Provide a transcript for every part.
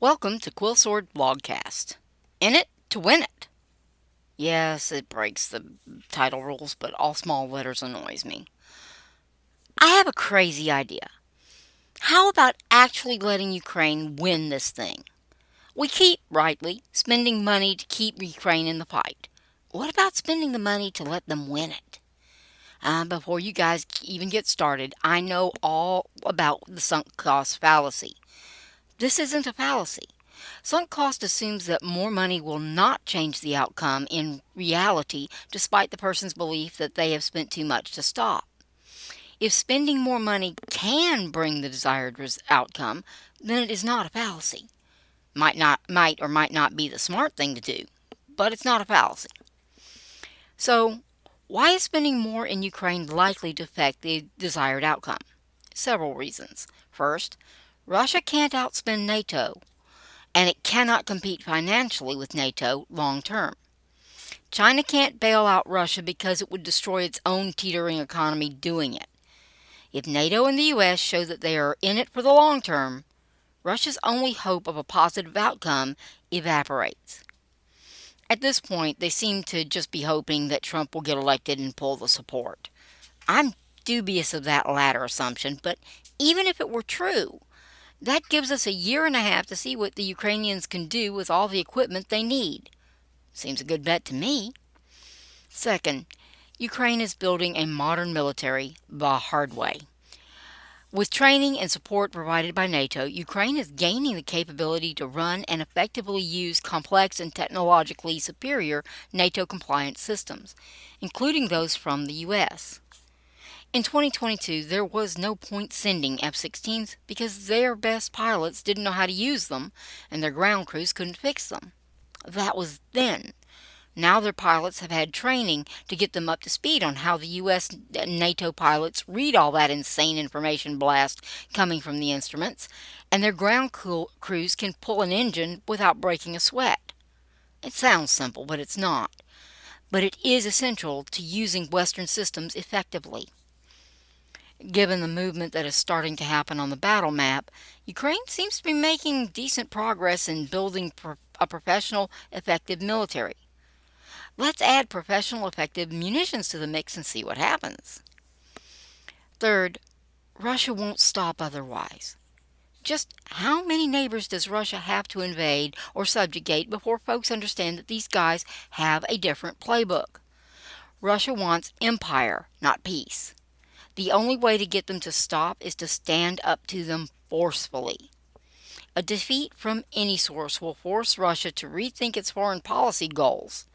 Welcome to Quill Sword Blogcast. In it to win it. Yes, it breaks the title rules, but all small letters annoys me. I have a crazy idea. How about actually letting Ukraine win this thing? We keep, rightly, spending money to keep Ukraine in the fight. What about spending the money to let them win it? Before you guys even get started, I know all about the sunk cost fallacy. This isn't a fallacy. Sunk cost assumes that more money will not change the outcome in reality, despite the person's belief that they have spent too much to stop. If spending more money can bring the desired outcome, then it is not a fallacy. Might or might not be the smart thing to do, but it's not a fallacy. So, why is spending more in Ukraine likely to affect the desired outcome? Several reasons. First, Russia can't outspend NATO, and it cannot compete financially with NATO long term. China can't bail out Russia because it would destroy its own teetering economy doing it. If NATO and the US show that they are in it for the long term, Russia's only hope of a positive outcome evaporates. At this point, they seem to just be hoping that Trump will get elected and pull the support. I'm dubious of that latter assumption, but even if it were true, that gives us a year and a half to see what the Ukrainians can do with all the equipment they need. Seems a good bet to me. Second, Ukraine is building a modern military the hard way. With training and support provided by NATO, Ukraine is gaining the capability to run and effectively use complex and technologically superior NATO-compliant systems, including those from the US. In 2022, there was no point sending F-16s because their best pilots didn't know how to use them and their ground crews couldn't fix them. That was then. Now their pilots have had training to get them up to speed on how the US and NATO pilots read all that insane information blast coming from the instruments, and their ground crews can pull an engine without breaking a sweat. It sounds simple, but it's not. But it is essential to using Western systems effectively. Given the movement that is starting to happen on the battle map, Ukraine seems to be making decent progress in building a professional, effective military. Let's add professional, effective munitions to the mix and see what happens. Third, Russia won't stop otherwise. Just how many neighbors does Russia have to invade or subjugate before folks understand that these guys have a different playbook? Russia wants empire, not peace. The only way to get them to stop is to stand up to them forcefully. A defeat from any source will force Russia to rethink its foreign policy goals,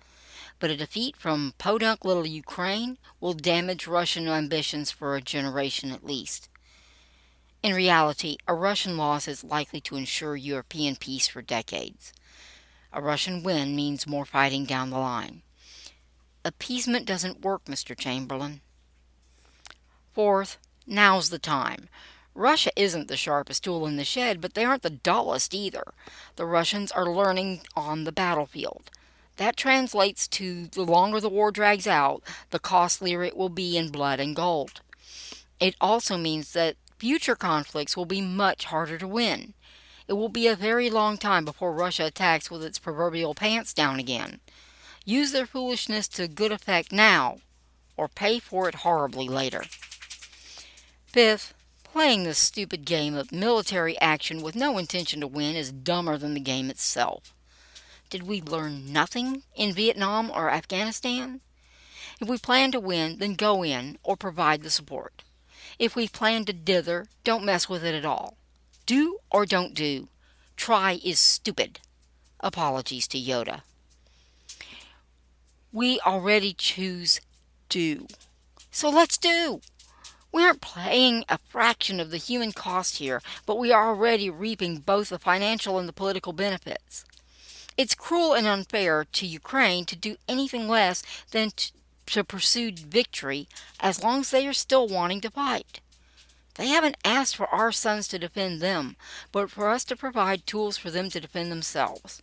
but a defeat from podunk little Ukraine will damage Russian ambitions for a generation at least. In reality, a Russian loss is likely to ensure European peace for decades. A Russian win means more fighting down the line. Appeasement doesn't work, Mr. Chamberlain. Fourth, now's the time. Russia isn't the sharpest tool in the shed, but they aren't the dullest either. The Russians are learning on the battlefield. That translates to the longer the war drags out, the costlier it will be in blood and gold. It also means that future conflicts will be much harder to win. It will be a very long time before Russia attacks with its proverbial pants down again. Use their foolishness to good effect now, or pay for it horribly later. Fifth, playing this stupid game of military action with no intention to win is dumber than the game itself. Did we learn nothing in Vietnam or Afghanistan? If we plan to win, then go in or provide the support. If we plan to dither, don't mess with it at all. Do or don't do. Try is stupid. Apologies to Yoda. We already choose do. So let's do. We aren't paying a fraction of the human cost here, but we are already reaping both the financial and the political benefits. It's cruel and unfair to Ukraine to do anything less than to pursue victory as long as they are still wanting to fight. They haven't asked for our sons to defend them, but for us to provide tools for them to defend themselves.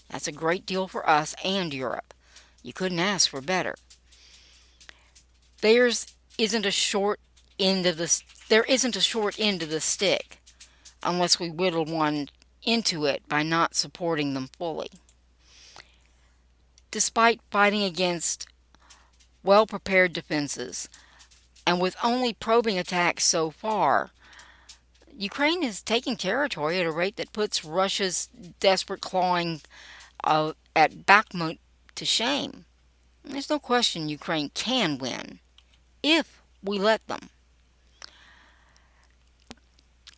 That's a great deal for us and Europe. You couldn't ask for better. Theirs isn't a short end of the there isn't a short end to the stick, unless we whittle one into it by not supporting them fully. Despite fighting against well-prepared defenses, and with only probing attacks so far, Ukraine is taking territory at a rate that puts Russia's desperate clawing at Bakhmut to shame. There's no question Ukraine can win, if we let them.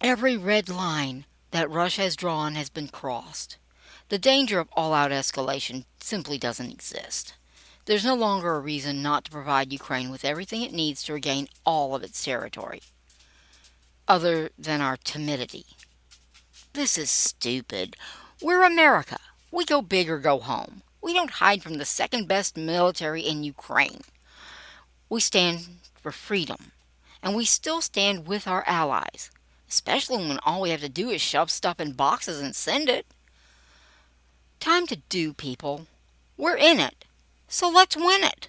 Every red line that Russia has drawn has been crossed. The danger of all-out escalation simply doesn't exist. There's no longer a reason not to provide Ukraine with everything it needs to regain all of its territory, other than our timidity. This is stupid. We're America. We go big or go home. We don't hide from the second best military in Ukraine. We stand for freedom, and we still stand with our allies, especially when all we have to do is shove stuff in boxes and send it. Time to do, people. We're in it, so let's win it.